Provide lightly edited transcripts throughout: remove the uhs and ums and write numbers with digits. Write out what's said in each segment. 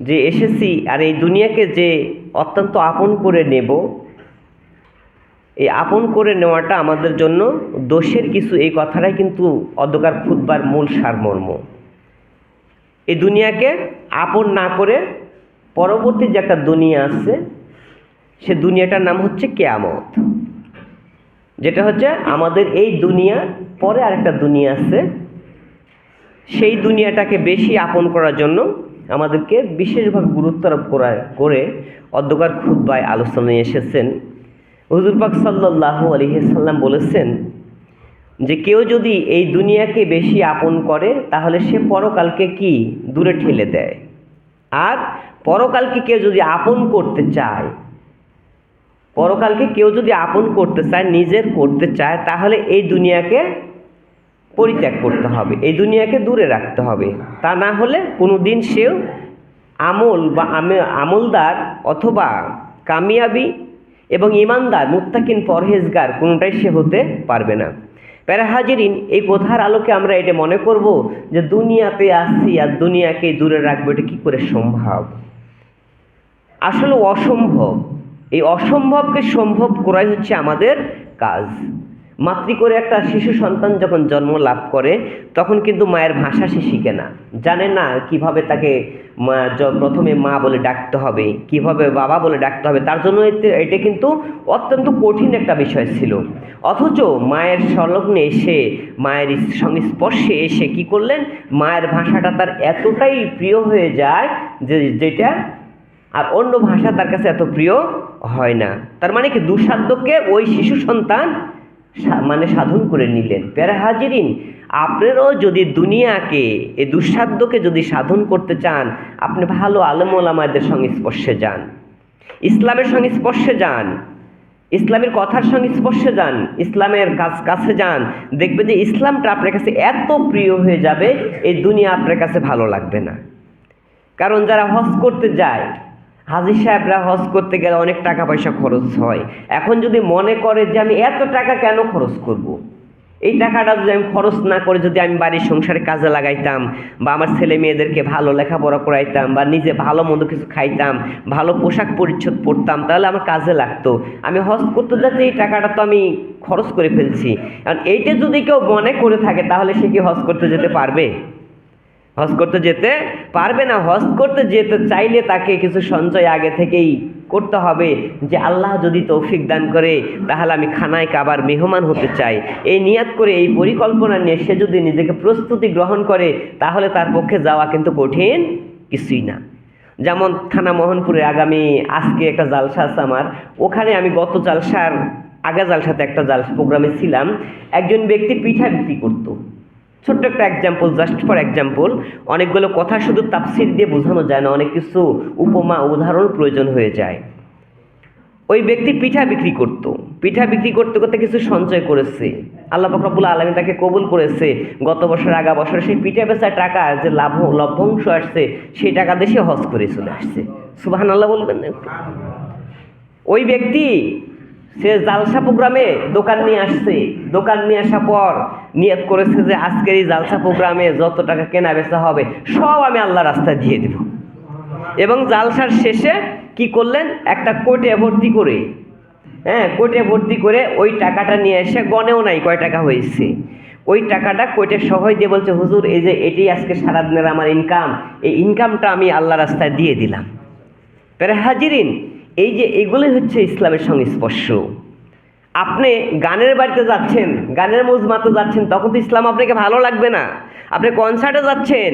যে এসেছি আর এই দুনিয়াকে যে অত্যন্ত আপন করে নেব, এই আপন করে নেওয়াটা আমাদের জন্য দোষের কিছু, এই কথাটাই কিন্তু অন্ধকার খুতবার মূল সারমর্ম। এই দুনিয়াকে আপন না করে পরবর্তী যে একটা দুনিয়া আছে, সে দুনিয়াটার নাম হচ্ছে কিয়ামত, যেটা হচ্ছে আমাদের এই দুনিয়ার পরে আরেকটা দুনিয়া আছে। সেই দুনিয়াটাকে বেশি আপন করার জন্য আমাদেরকে বিশেষভাবে গুরুত্ব আরোপ করে অন্ধকার খুতবায় আলোচনায় এসেছেন। হুজুর পাক সাল্লাল্লাহু আলাইহি সাল্লাম বলেছেন যে কেউ যদি এই দুনিয়াকে বেশি আপন করে তাহলে সে পরকালকে কি দূরে ঠেলে দেয়, আর পরকালকে কেউ যদি আপন করতে চায়, পরকালকে কেউ যদি আপন করতে চায়, নিজের করতে চায়, তাহলে এই দুনিয়াকে পরিত্যাগ করতে হবে, এই দুনিয়াকে দূরে রাখতে হবে। তা না হলে কোনো দিন সেও আমল বা আমলদার অথবা কামিয়াবি এবং ইমানদার মুত্তাকিন পরহেজগার কোনোটাই সে হতে পারবে না। প্যারা হাজিরিন, এই কথার আলোকে আমরা এটা মনে করব যে দুনিয়াতে আসছি আর দুনিয়াকে দূরে রাখবো, এটা কী করে সম্ভব? আসলে অসম্ভব। এই অসম্ভবকে সম্ভব করাই হচ্ছে আমাদের কাজ। মাতৃ করে একটা শিশু সন্তান যখন জন্ম লাভ করে তখন কিন্তু মায়ের ভাষা সে শিখে না, জানে না কিভাবে তাকে প্রথমে মা বলে ডাকতে হবে, কিভাবে বাবা বলে ডাকতে হবে। তার জন্য এটা কিন্তু অত্যন্ত কঠিন একটা বিষয় ছিল। অথচ মায়ের সংলগ্নে এসে, মায়ের সংস্পর্শে এসে কি করলেন, মায়ের ভাষাটা তার এতটাই প্রিয় হয়ে যায় যে যেটা আর অন্য ভাষা তার কাছে এত প্রিয় হয় না। তার মানে কি দুঃসাধ্যকে ওই শিশু সন্তান সাধন করে নিলেন। প্যারা হাজিরিন, আপনারাও যদি দুনিয়াকে, এই দুঃসাধ্যকে যদি সাধন করতে চান, আপনি ভালো আলেম ওলামাদের সংস্পর্শে যান, ইসলামের সংস্পর্শে যান, ইসলামের কথার সংস্পর্শে যান, ইসলামের কাছে যান, দেখবে যে ইসলামটা আপনার কাছে এত প্রিয় হয়ে যাবে, এই দুনিয়া আপনার কাছে ভালো লাগবে না। কারণ যারা হজ করতে যায়, হাজী সাহেবরা হজ করতে গেলে অনেক টাকা পয়সা খরচ হয়। এখন যদি মনে করে যে আমি এত টাকা কেন খরচ করব, এই টাকাটা যদি আমি খরচ না করে যদি আমি বাড়ির সংসারে কাজে লাগাইতাম, বা আমার ছেলে মেয়েদেরকে ভালো লেখাপড়া করাইতাম, বা নিজে ভালো মন্দ কিছু খাইতাম, ভালো পোশাক পরিচ্ছদ পরতাম, তাহলে আমার কাজে লাগতো। আমি হজ করতে যাচ্ছি, এই টাকাটা তো আমি খরচ করে ফেলছি। কারণ এইটা যদি কেউ মনে করে থাকে তাহলে সে কি হজ করতে যেতে পারবে? হজ করতে যেতে পারবে না। হজ করতে যেতে চাইলে তাকে কিছু সঞ্চয় আগে থেকেই করতে হবে, যে আল্লাহ যদি তৌফিক দান করে তাহলে আমি খানায় কাবার মেহমান হতে চাই, এই নিয়াত করে, এই পরিকল্পনা নিয়ে সে যদি নিজেকে প্রস্তুতি গ্রহণ করে তাহলে তার পক্ষে যাওয়া কিন্তু কঠিন কিছুই না। যেমন থানা মোহনপুরে আজকে একটা জালসা আছে আমার, ওখানে আমি গত জালসার জালসাতে একটা জালসা প্রোগ্রামে ছিলাম। একজন ব্যক্তি পিঠা বিক্রি করতো। ছোট্ট একটা এক্সাম্পল, জাস্ট ফর এক্সাম্পল। অনেকগুলো কথা শুধু তাফসির দিয়ে বোঝানো যায় না, অনেক কিছু উপমা উদাহরণ প্রয়োজন হয়ে যায়। ওই ব্যক্তি পিঠা বিক্রি করতে করতে কিছু সঞ্চয় করেছে। আল্লাহ পাক রব্বুল আলামিন তাকে কবুল করেছে। গত বছর বছর সেই পিঠা বেচার টাকা যে লভ্যাংশ আসছে, সেই টাকা দিয়ে সে হজ করে চলে আসছে। সুবহানাল্লাহ বলবেন না? ওই ব্যক্তি সে জালসা প্রোগ্রামে দোকান নিয়ে আসছে। দোকান নিয়ে আসার পর নিয়ত করেছে যে আজকের এই জালসা প্রোগ্রামে যত টাকা কেনা বেচা হবে সব আমি আল্লাহ রাস্তায় দিয়ে দেব। এবং জালসার শেষে কি করলেন, একটা কোটে ভর্তি করে ওই টাকাটা নিয়ে এসে গনেও নাই কয় টাকা হয়েছে, ওই টাকাটা কোটে সহই দিয়ে বলছে, হুজুর এই যে এটি আজকে সারাদিনের আমার ইনকাম, এই ইনকামটা আমি আল্লাহ রাস্তায় দিয়ে দিলাম। প্যারা হাজিরিন, এই যে এগুলোই হচ্ছে ইসলামের সংস্পর্শ। আপনি গানের বাড়িতে যাচ্ছেন, গানের মজমাতে যাচ্ছেন, তখন তো ইসলাম আপনাকে ভালো লাগবে না। আপনি কনসার্টে যাচ্ছেন,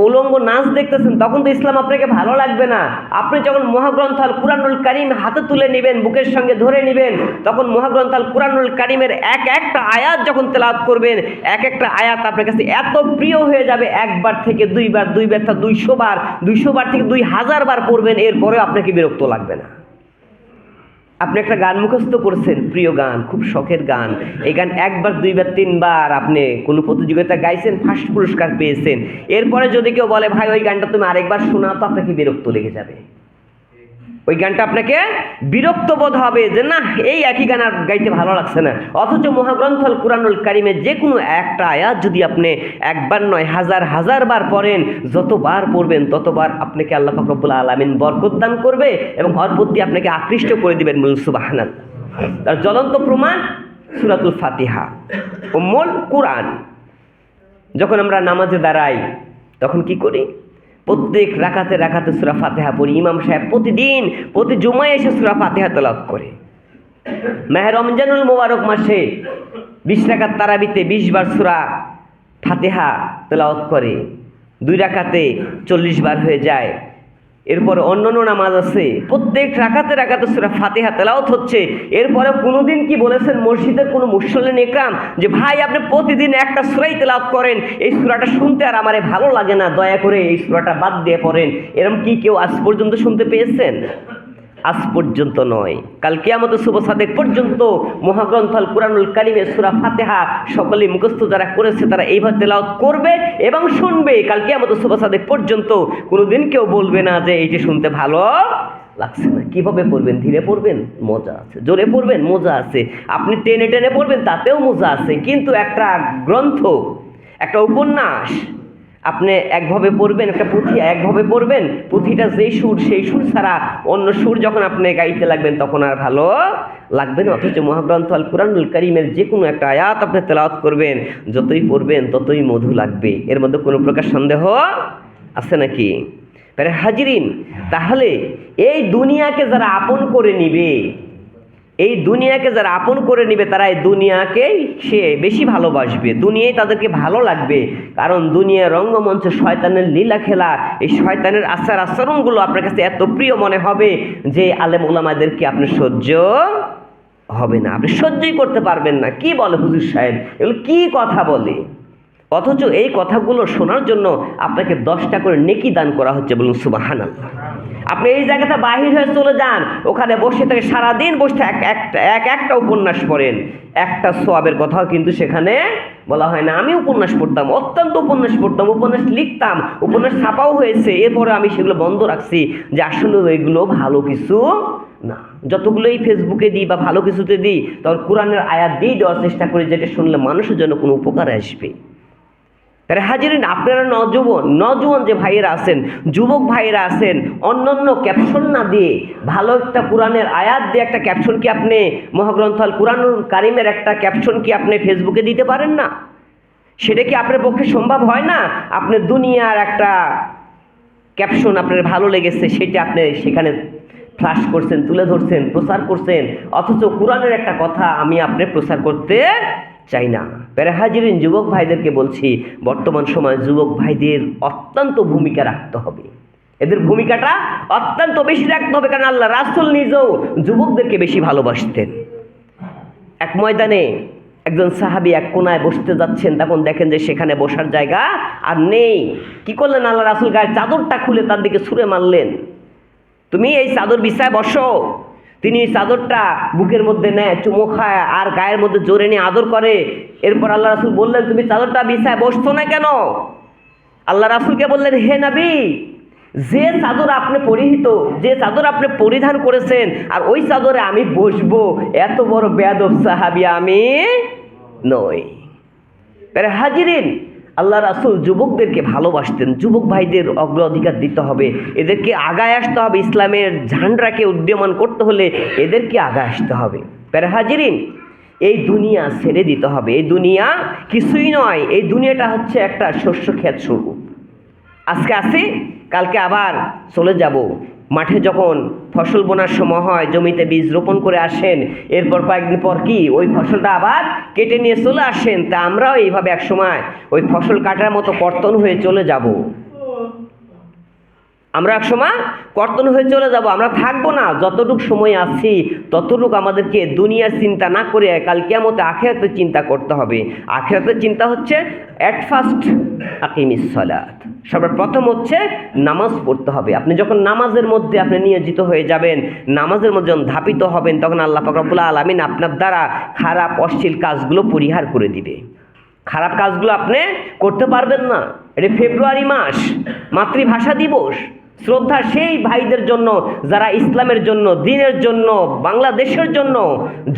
উলঙ্গ নাচ দেখতেছেন, তখন তো ইসলাম আপনাকে ভালো লাগবে না। আপনি যখন মহাগ্রন্থ আল কুরআনুল কারীম হাতে তুলে নেবেন, বুকের সঙ্গে ধরে নেবেন, তখন মহাগ্রন্থ আল কুরআনুল কারীমের একটা আয়াত যখন তেলাওয়াত করবেন, একটা আয়াত আপনার কাছে এত প্রিয় হয়ে যাবে, একবার থেকে দুইবার, দুইবার থেকে 200 বার, 200 বার থেকে 2000 বার পড়বেন, এরপরেও আপনাকে বিরক্ত লাগবে না। আপনি একটা গান মুখস্থ করছেন, প্রিয় গান, খুব শখের গান, এই গান একবার, দুইবার, তিনবার আপনি কোনো প্রতিযোগিতা গাইছেন, ফার্স্ট পুরস্কার পেয়েছেন, এরপরে যদি কেউ বলে ভাই ওই গানটা তুমি আরেকবার শোনাও, তো আপনাকে বিরক্ত লেগে যাবে। ওই গানটা আপনাকে বিরক্ত বোধ হবে যে না, এই একই গান আর গাইতে ভালো লাগছে না। অথচ মহাগ্রন্থ আল কুরআনুল কারিমের যে কোনো একটা আয়াত যদি আপনি একবার নয় হাজার হাজার বার পড়েন, যতবার পড়বেন ততবার আপনাকে আল্লাহ পাক রব্বুল আলামিন বরকত দান করবে এবং ওর প্রতি আপনাকে আকৃষ্ট করে দিবেন। বলুন সুবহানাল্লাহ। তার জ্বলন্ত প্রমাণ সূরাতুল ফাতিহা, উম্মুল কুরআন। যখন আমরা নামাজে দাঁড়াই তখন কি করি? প্রত্যেক রাকাতে রাকাতে সূরা ফাতিহা পড়ি। ইমাম সাহেব প্রতিদিন প্রতি জুমায় এসে সূরা ফাতিহা তেলাওয়াত করে। মাহে রমজানুল মোবারক মাসে 20 রাকাত তারাবিতে 20 বার সূরা ফাতিহা তেলাওয়াত করে। 2 রাকাতে 40 বার হয়ে যায়। এরপরে অন্যান্য নামাজ আছে, প্রত্যেক রাকাতে রাকাতে সূরা ফাতিহা তেলাওয়াত হচ্ছে। এরপরে কোনোদিন কি বলেছেন মসজিদের কোনো মুসল্লিন ইকরাম যে ভাই আপনি প্রতিদিন একটা সূরাই তেলাওয়াত করেন, এই সূরাটা শুনতে আর আমারে ভালো লাগে না, দয়া করে এই সূরাটা বাদ দিয়ে পড়েন? এরকম কি কেউ আজ পর্যন্ত শুনতে পেয়েছেন? আজ পর্যন্ত নয়, কাল কিয়ামতের শুভ সাদেক পর্যন্ত মহাগ্রন্থ আল কুরআনুল কারীমের সূরা ফাতিহা সকলেই মুখস্থ যারা করেছে তারা এইভাবে তেলাওয়াত করবে এবং শুনবে। কাল কিয়ামতের শুভ সাদেক পর্যন্ত কোনোদিন কেউ বলবে না যে এইটা শুনতে ভালো লাগছে না। কিভাবে পড়বেন? ধীরে পড়বেন, মজা আছে। জোরে পড়বেন, মজা আছে। আপনি টেনে টেনে পড়বেন, তাতেও মজা আছে। কিন্তু একটা গ্রন্থ, একটা উপন্যাস আপনি একভাবে পড়বেন, একটা পুঁথি একভাবে পড়বেন, পুঁথিটা যেই সুর সেই সুর ছাড়া অন্য সুর যখন আপনি গাইতে লাগবেন তখন আর ভালো লাগবে না। অথচ মহাগ্রন্থ আল কুরআনুল কারীমের যে কোনো একটা আয়াত আপনি তেলাওয়াত করবেন, যতই পড়বেন ততই মধু লাগবে। এর মধ্যে কোনো প্রকার সন্দেহ আছে নাকি? হাজিরিন, তাহলে এই দুনিয়াকে যারা আপন করে নিবে, এই দুনিয়াকে যারা আপন করে নিবে তারা এই দুনিয়াকেই সে বেশি ভালোবাসবে, দুনিয়ায় তাদেরকে ভালো লাগবে। কারণ দুনিয়ার রঙ্গমঞ্চে শয়তানের লীলা খেলা, এই শয়তানের আচার আচরণগুলো আপনার কাছে এত প্রিয় মনে হবে যে আলেম ওলামাদেরকে আপনি সহ্য হবে না, আপনি সহ্যই করতে পারবেন না। কি বলে হুজুর সাহেব, এগুলো কি কথা বলে? অথচ এই কথাগুলো শোনার জন্য আপনাকে 10টা করে নেকি দান করা হচ্ছে। বলুন সুবহানাল্লাহ। আপনি এই জায়গাটা বাহির হয়ে চলে যান, ওখানে বসে থেকে সারাদিন বসে একটা উপন্যাস পড়েন, একটা সওয়াবের কথাও কিন্তু সেখানে বলা হয় না। আমি উপন্যাস পড়তাম, অত্যন্ত উপন্যাস পড়তাম, উপন্যাস লিখতাম, উপন্যাস ছাপাও হয়েছে, এরপরে আমি সেগুলো বন্ধ রাখছি যে আসলে এগুলো ভালো কিছু না। যতগুলোই ফেসবুকে দিই বা ভালো কিছুতে দিই, তখন কোরআনের আয়াত দিয়েই দেওয়ার চেষ্টা করি যেটা শুনলে মানুষের জন্য কোনো উপকার আসবে। তাহলে হাজিরিন, আপনারা নজওয়ান যে ভাইয়েরা আছেন, যুবক ভাইয়েরা আছেন, অন্যান্য ক্যাপশন না দিয়ে ভালো একটা কোরআনের আয়াত দিয়ে একটা ক্যাপশন কি আপনি মহাগ্রন্থ আল কুরআনুল কারীমের একটা ক্যাপশন কি আপনি ফেসবুকে দিতে পারেন না? সেটা কি আপনার পক্ষে সম্ভব হয় না? আপনি দুনিয়ার একটা ক্যাপশন আপনার ভালো লেগেছে, সেটা আপনি সেখানে ফ্লাশ করছেন, তুলে ধরছেন, প্রচার করছেন, অথচ কোরআনের একটা কথা আমি আপনি প্রচার করতে চাই না। হাজিরিন, যুবক ভাইদেরকে বলছি, বর্তমান সময় যুবক ভাইদের অত্যন্ত ভূমিকা রাখতে হবে। এদের ভূমিকাটা অত্যন্ত বেশি রাখতে হবে, কারণ আল্লাহ রাসূল নিজেও যুবকদেরকে বেশি ভালোবাসতেন। এক ময়দানে একজন সাহাবী এক কোনায় বসতে যাচ্ছেন, তখন দেখেন যে সেখানে বসার জায়গা আর নেই। কি করলেন? আল্লাহ রাসূল গায়ের চাদরটা খুলে তার দিকে ছুঁড়ে মারলেন, তুমি এই চাদর বিছায় বসো। তিনি এই চাদরটা বুকের মধ্যে নেয়, চুমো খায় আর গায়ের মধ্যে জোরে নিয়ে আদর করে। এরপর আল্লাহ রাসূল বললেন, তুমি চাদরটা বিছায় বসছো না কেন? আল্লাহ রাসূলকে বললেন, হে নবী, যে চাদর আপনি পরিহিত, যে চাদর আপনি পরিধান করেছেন আর ওই চাদরে আমি বসবো, এত বড় বেয়াদব সাহাবী আমি নই। হাজিরিন, আল্লাহ রাসূল যুবকদেরকে ভালোবাসতেন। যুবক ভাইদের অগ্রাধিকার দিতে হবে, এদেরকে আগায় আসতে হবে। ইসলামের ঝান্ডাকে উড্ডীয়মান করতে হলে এদেরকে আগায় আসতে হবে। হাজিরিন, এই দুনিয়া ছেড়ে দিতে হবে। এই দুনিয়া কিছুই নয়, এই দুনিয়াটা হচ্ছে একটা শস্য ক্ষেত স্বরূপ। আজকে আসি, কালকে আবার চলে যাব। মাঠে যখন ফসল বোনার সময় হয়, জমিতে বীজ রোপণ করে আসেন, এরপর কয়েকদিন পর কি ওই ফসলটা আবার কেটে নিয়ে চলে আসেন। তা আমরাও এইভাবে একসময় ওই ফসল কাটার মতো কর্তন হয়ে চলে যাব। আমরা একসময় কর্তন হয়ে চলে যাব, আমরা থাকবো না। যতটুকু সময় আছি ততটুকু আমাদেরকে দুনিয়ার চিন্তা না করে কাল কিয়ামতে আখিরাতের চিন্তা করতে হবে। আখিরাতের চিন্তা হচ্ছে অ্যাট ফার্স্ট আকিমিস সালাত, সর্বপ্রথম হচ্ছে নামাজ পড়তে হবে। আপনি যখন নামাজের মধ্যে আপনি নিয়োজিত হয়ে যাবেন, নামাজের মধ্যে যখন ধাপিত হবেন, তখন আল্লাহ পাক রব্বুল আলামিন আপনার দ্বারা খারাপ অশ্লীল কাজগুলো পরিহার করে দিবে। খারাপ কাজগুলো আপনি করতে পারবেন না। এটা ফেব্রুয়ারি মাস, মাতৃভাষা দিবস, শ্রদ্ধা সেই ভাইদের জন্য যারা ইসলামের জন্য, দ্বীনের জন্য, বাংলাদেশের জন্য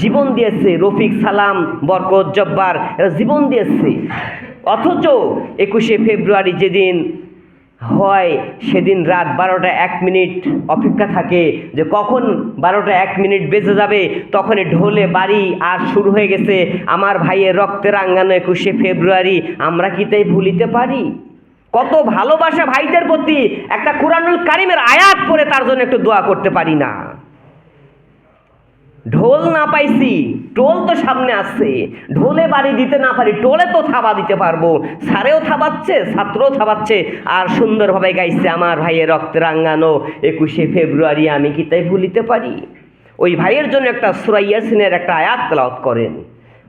জীবন দিয়েছে। রফিক, সালাম, বরকত, জব্বার এরা জীবন দিয়েছে। অথচ 21শে ফেব্রুয়ারি যেদিন হয় সেদিন রাত 12টা 1 মিনিট অপেক্ষা থাকে যে কখন 12টা 1 মিনিট বেজে যাবে, তখনই ঢোলে বাড়ি আর শুরু হয়ে গেছে আমার ভাইয়ের রক্তে রাঙানো 21শে ফেব্রুয়ারি। আমরা কি তাই ভুলিতে পারি? কত ভালোবাসা ভাইদের প্রতি, একটা কুরআনুল কারীমের আয়াত পড়ে তার জন্য একটু দোয়া করতে পারি না। ঢোল না পাইছি, টোল তো সামনে আসছে, ঢোলে বাড়ি দিতে না পারি, টোলে তো থাবা দিতে পারবো। স্যারেও থাবাচ্ছে, ছাত্রও থাবাচ্ছে, আর সুন্দরভাবে গাইছে আমার ভাইয়ের রক্তে রাঙানো 21শে ফেব্রুয়ারি। আমি কি তাই ভুলিতে পারি? ওই ভাইয়ের জন্য একটা সূরা ইয়াসিনের একটা আয়াত তেলাওয়াত করেন,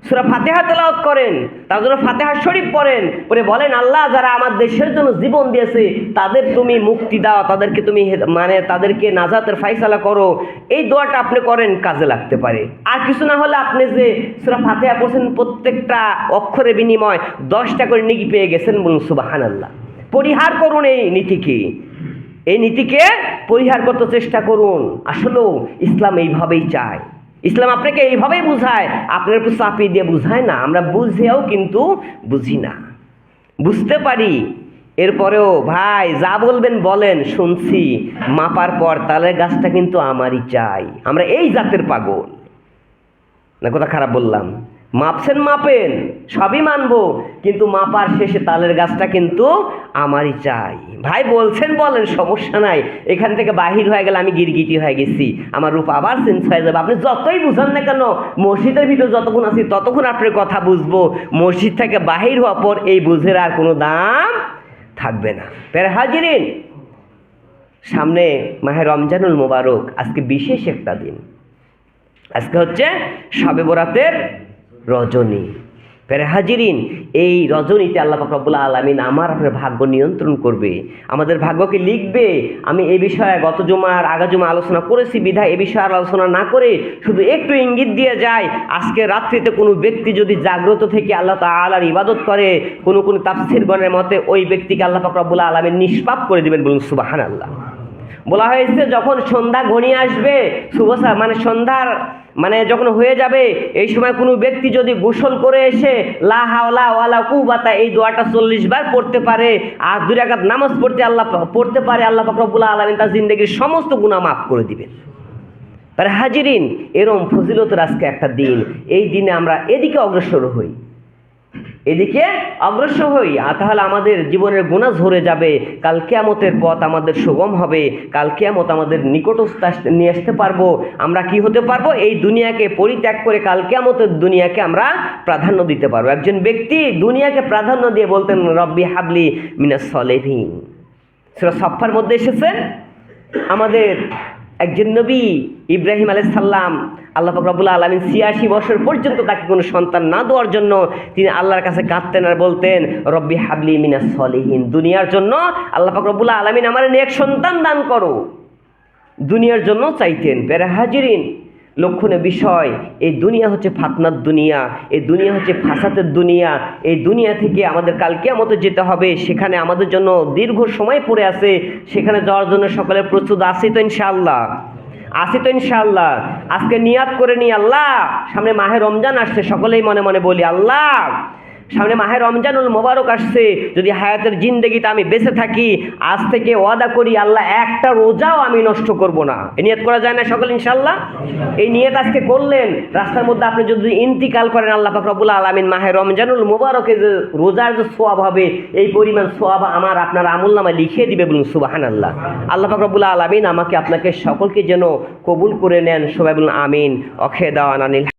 সূরা ফাতিহা তেলাওয়াত করেন, তার জন্য ফাতিহা শরীফ পড়েন, পরে বলেন আল্লাহ যারা আমার দেশের জন্য জীবন দিয়েছে তাদের তুমি মুক্তি দাও, তাদেরকে তুমি তাদেরকে নাজাতের ফায়সালা করো। এই দোয়াটা আপনি করেন, কাজে লাগতে পারে। আর কিছু না হলে আপনি যে সূরা ফাতিহা পড়ছেন প্রত্যেকটা অক্ষরের বিনিময় 10টা করে নেকি পেয়ে গেছেন, বলুন সুবহানাল্লাহ। পরিহার করুন এই নীতিকে, এই নীতিকে পরিহার করতে চেষ্টা করুন। আসলেও ইসলাম এইভাবেই চায়, ইসলাম আপনাকে এইভাবেই বুঝায়, আপনার উপর চাপিয়ে দিয়ে বুঝায় না। আমরা বুঝেও কিন্তু বুঝি না, বুঝতে পারি, এরপরেও ভাই যা বলবেন বলেন, শুনছি, মাপার পর তালের গাছটা কিন্তু আমারই চাই। আমরা এই জাতের পাগল না, কথা খারাপ বললাম? মাপছেন মাপেন, সবই মানবো, কিন্তু মাপার শেষে তালের গাছটা কিন্তু আমারই চাই। ভাই বলছেন বলেন, সমস্যা নাই, এখান থেকে বাহির হয়ে গেলে আমি গিরগিটি হয়ে গেছি, আমার রূপ আবার চেঞ্জ হয়ে যাবে। আপনি যতই বুঝান না কেন, মসজিদের ভিতরে যতক্ষণ আছি ততক্ষণ আপনার কথা বুঝবো। মসজিদ থেকে বাহির হওয়ার পর এই বুঝের আর কোনো দাম থাকবে না। প্যারা হাজিরিন, সামনে মাহে রমজানুল মোবারক, আজকে বিশেষ একটা দিন। আজকে হচ্ছে শবে বরাতের রজনী। প্যারা হাজিরিন, এই রজনীতে আল্লাহ পাক রব্বুল আলামিন আমার আপনার ভাগ্য নিয়ন্ত্রণ করবে, আমাদের ভাগ্যকে লিখবে। আমি এই বিষয়ে গত জুমার আগা জুমা আলোচনা করেছি বিধায় এ বিষয়ে আলোচনা না করে শুধু একটু ইঙ্গিত দিয়ে যায়। আজকে রাত্রিতে কোনো ব্যক্তি যদি জাগ্রত থেকে আল্লাহ তাআলার ইবাদত করে, কোনো তাফসীরগণের মতে ওই ব্যক্তিকে আল্লাহ পাক রব্বুল আলামিন নিষ্পাপ করে দিবেন, বলুন সুবহানাল্লাহ। বলা হয়েছে যখন সন্ধ্যা ঘনিয়ে আসবে, সন্ধ্যার যখন হয়ে যাবে, এই সময় কোনো ব্যক্তি যদি গোসল করে এসে লা হাওলা ওয়ালা কুওয়াতা এই দোয়াটা 40 বার পড়তে পারে আর 2 রাকাত নামাজ পড়তে পারে, আল্লাহ পাক রব্বুল আলামিন তার জিন্দেগির সমস্ত গুনাহ মাফ করে দিবেন। আর হাজিরিন, এরম ফজিলতের আজকে একটা দিন, এই দিনে আমরা এদিকে অগ্রসর হই, তাহলে আমাদের জীবনের গুনাহ ঝরে যাবে। কাল কিয়ামতের পথ আমাদের সুগম হবে, কাল কিয়ামত আমাদের নিকটস্থ নিয়ে আসতে পারবো। আমরা কি হতে পারবো? এই দুনিয়াকে পরিত্যাগ করে কাল কিয়ামতের দুনিয়াকে আমরা প্রাধান্য দিতে পারবো। একজন ব্যক্তি দুনিয়াকে প্রাধান্য দিয়ে বলতেন রব্বি হাবলি মিনাস সলিহিন। সূরা সাফফার মধ্যে এসেছে আমাদের একজন নবী ইব্রাহিম আলাইহিস সালাম, আল্লাহ পাক রব্বুল আলামিন 86 বছর পর্যন্ত তাকে কোনো সন্তান না দেওয়ার জন্য তিনি আল্লাহর কাছে কাঁদতেন আর বলতেন রব্বি হাবলি মিনাস সলিহিন। দুনিয়ার জন্য আল্লাহ পাক রব্বুল আলামিন আমার নেক সন্তান দান করো, দুনিয়ার জন্য চাইতেন। প্যারা হাজিরিন, লক্ষণীয় বিষয়, এই দুনিয়া হচ্ছে ফাতনার দুনিয়া, এই দুনিয়া হচ্ছে ফাসাদের দুনিয়া। এই দুনিয়া থেকে আমাদের কাল কিয়ামতে যেতে হবে, সেখানে আমাদের জন্য দীর্ঘ সময় পড়ে আছে, সেখানে যাওয়ার জন্য সকলের প্রস্তুত আছি তো ইনশাআল্লাহ? আসি তো ইনশাআল্লাহ? আজকে নিয়াত করে নি, আল্লাহ সামনে মাহে রমজান আসছে, সকলেই মনে মনে বলি আল্লাহ সামনে মাহে রমজানুল মোবারক আসছে, যদি হায়াতের জিন্দেগিতে আমি বেঁচে থাকি, আজ থেকে ওয়াদা করি আল্লাহ একটা রোজাও আমি নষ্ট করব না। এই নিয়ত করা যায় না সকল ইনশাআল্লাহ? এই নিয়ত আজকে করলেন, রাস্তার মধ্যে আপনি যদি ইন্তিকাল করেন, আল্লাহ পাক রব্বুল আলামিন মাহে রমজানুল মোবারকে যে রোজার যে সওয়াব হবে, এই পরিমাণ সওয়াব আমার আপনার আমলনামায় লিখিয়ে দিবে, বলুন সুবহানাল্লাহ। আল্লাহ পাক রব্বুল আলামিন আমাকে আপনাকে সকলকে যেন কবুল করে নেন, সবাই বলুন আমিন। অখেদাওয়ানানিল।